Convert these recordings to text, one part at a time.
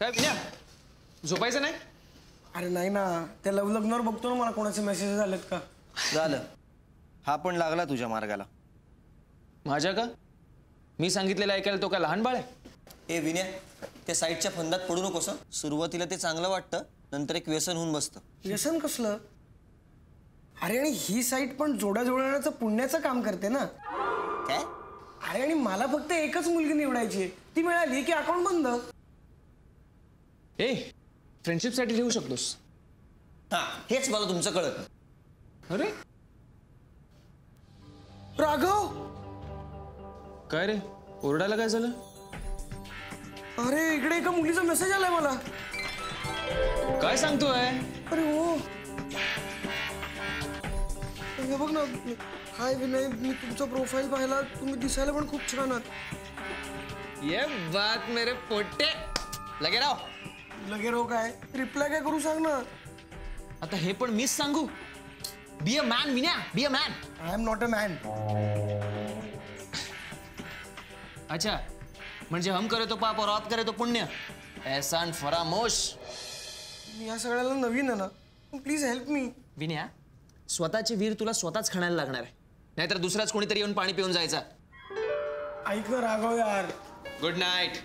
काय विनया झोपायचं नाही? अरे नाही ना, त्या लव लग्नावर बघतो ना मला कोणाचे मेसेज आलेत का. झालं, हा पण लागला तुझ्या मार्गाला. माझ्या का? मी सांगितलेलं ऐकायला तो काय लहान बाळ आहे? ए विनय, त्या साईडच्या फंदात पडू नकोस. सुरुवातीला ते चांगलं वाटतं, नंतर एक व्यसन होऊन बसतं. व्यसन कसलं? अरे आणि ही साईट पण जोड्या जोडण्याचं पुण्याचं काम करते ना. काय? अरे आणि मला फक्त एकच मुलगी निवडायची, ती मिळाली की अकाउंट बंद. ए फ्रेंडशिपसाठी ठेवू शकतोस. हा, हेच मला तुमचं कळत. अरे राघव, काय रे ओरडायला काय झालं? अरे इकडे एका मुलीचा मेसेज आलाय मला. काय सांगतोय? अरे हो, हे बघ ना. हाय विनय, मी तुमचा प्रोफाईल पाहिला, तुम्ही दिसायला पण खूप छान आहात. ये बात मेरे पोटे लगे राव. लगे रो काय? रिप्लाय काय करू सांग ना. आता हे पण मीच सांगू? Be a man Vinaya, be a man. I am not a man. अच्छा, म्हणजे हम करे तो पाप और आप करे तो पुण्य, एहसान फरामोश. मी या सगळ्याला नवीन आहे ना, प्लीज हेल्प मी. विनया, स्वतःची वीर तुला स्वतःच खाण्याला लागणार आहे, नाहीतर दुसराच कोणीतरी येऊन पाणी पिऊन जायचा. ऐक ना राघव यार. Good night.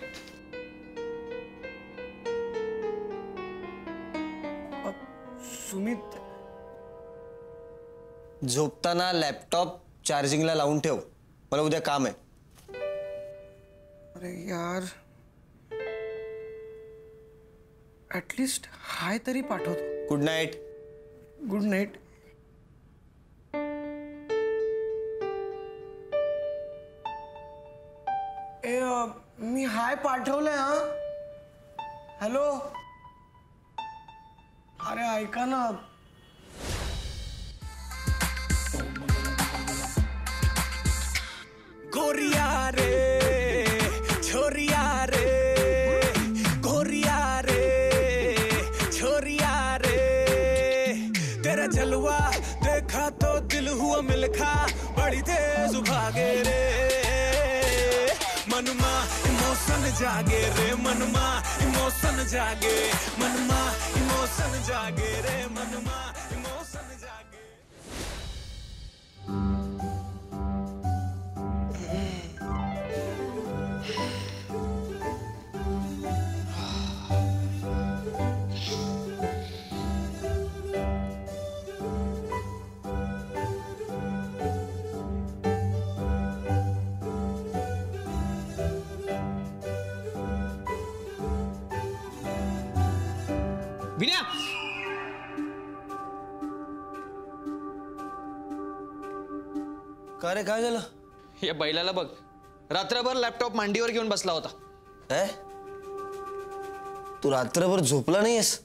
सुमित, झोपताना लॅपटॉप चार्जिंगला लावून ठेव, मला उद्या काम आहे. अरे यार, ऍटलिस्ट हाय तरी पाठवतो. Good night. Good night. मी हाय पाठवलंय. हा हॅलो, अरे ऐका ना. गोरिया रे छोरिया रे, गोरिया रे छोरिया रे, तेरा जलवा देखा तो दिल हुआ मिलखा, बड़ी तेज भागे रे मनमा, इमोशन जागे रे मनमा, इमोशन जागे मनमा, इमोशन जागे रे मनमा, इमोशन जागे. विनया, का रे, काय झालं? या बैलाला बघ, रात्रभर लॅपटॉप मांडीवर घेऊन बसला होता. काय? तू रात्रभर झोपला नाहीयेस?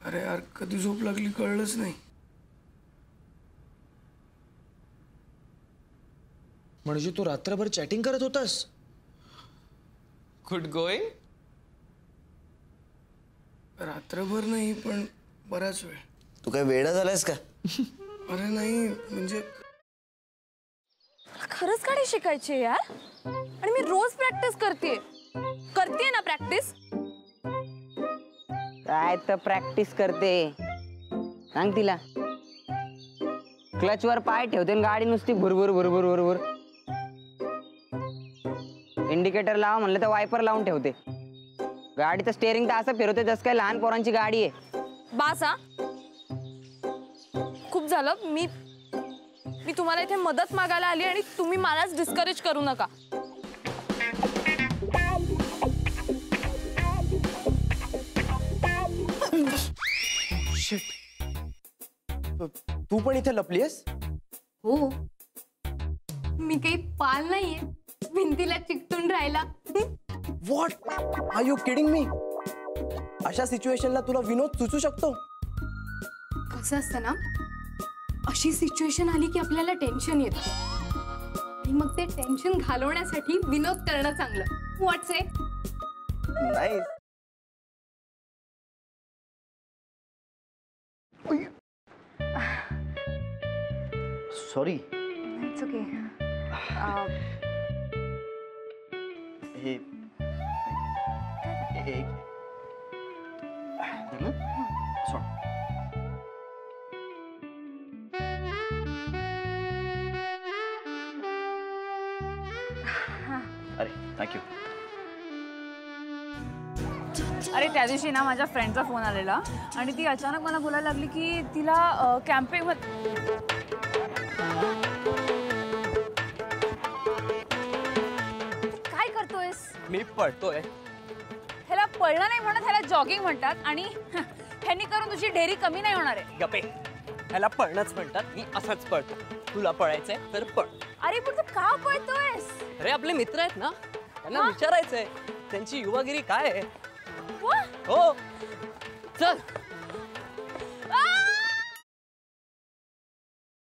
अरे यार, कधी झोप लागली कळलंच नाही. म्हणजे तू रात्रभर चॅटिंग करत होतास? Good going. रात्रभर नाही, पण बराच वेळ. तू काय वेडा झालायस का? अरे नाही, म्हणजे खरंच गाडी शिकायची यार, आणि मी रोज प्रॅक्टिस करते ना प्रॅक्टिस. काय तर प्रॅक्टिस करते, सांग तिला. क्लचवर पाय ठेवते आणि गाडी नुसती भुरभुर भुरभुर भुरभुर. इंडिकेटर लावा म्हणलं तर वायपर लावून ठेवते. गाडीचं स्टेअरिंग तर असं फिरवते जसं काय लहान पोरांची गाडी आहे. बास हा, खूप झालं. मी तुम्हाला इथे मदत मागायला आली आणि तुम्ही मलाच डिस्करेज करू नका. तू पण इथे लपलीयस? हो, मी काही पाल नाहीये भिंतीला चिकटून राहिला. What are you kidding me? अशा सिच्युएशनला तुला विनोद सुचू शकतो? कसं असतं ना, अशी सिच्युएशन आली की आपल्याला टेन्शन येतं आणि मग ते टेन्शन घालवण्यासाठी विनोद करणं चांगलं. व्हॉट्स इट? नाही. सॉरी. It's okay. हे अरे थँक्यू. अरे त्या दिवशी ना माझ्या फ्रेंडचा फोन आलेला आणि ती अचानक मला बोलायला लागली की तिला कॅम्पिंग काय करतोयस? मी पळतोय. ह्याला पळणं नाही म्हणत, ह्याला जॉगिंग म्हणतात आणि ह्यांनी करून तुझी ढेरी कमी नाही होणार आहे. गपे, ह्याला पळणंच म्हणतात. मी असंच पळतो. तुला पळायचंय तर पळ. अरे पण तू का पळतोयस? अरे आपले मित्र आहेत ना, त्यांना विचारायचंय त्यांची युवागिरी काय आहे. वा, हो चल.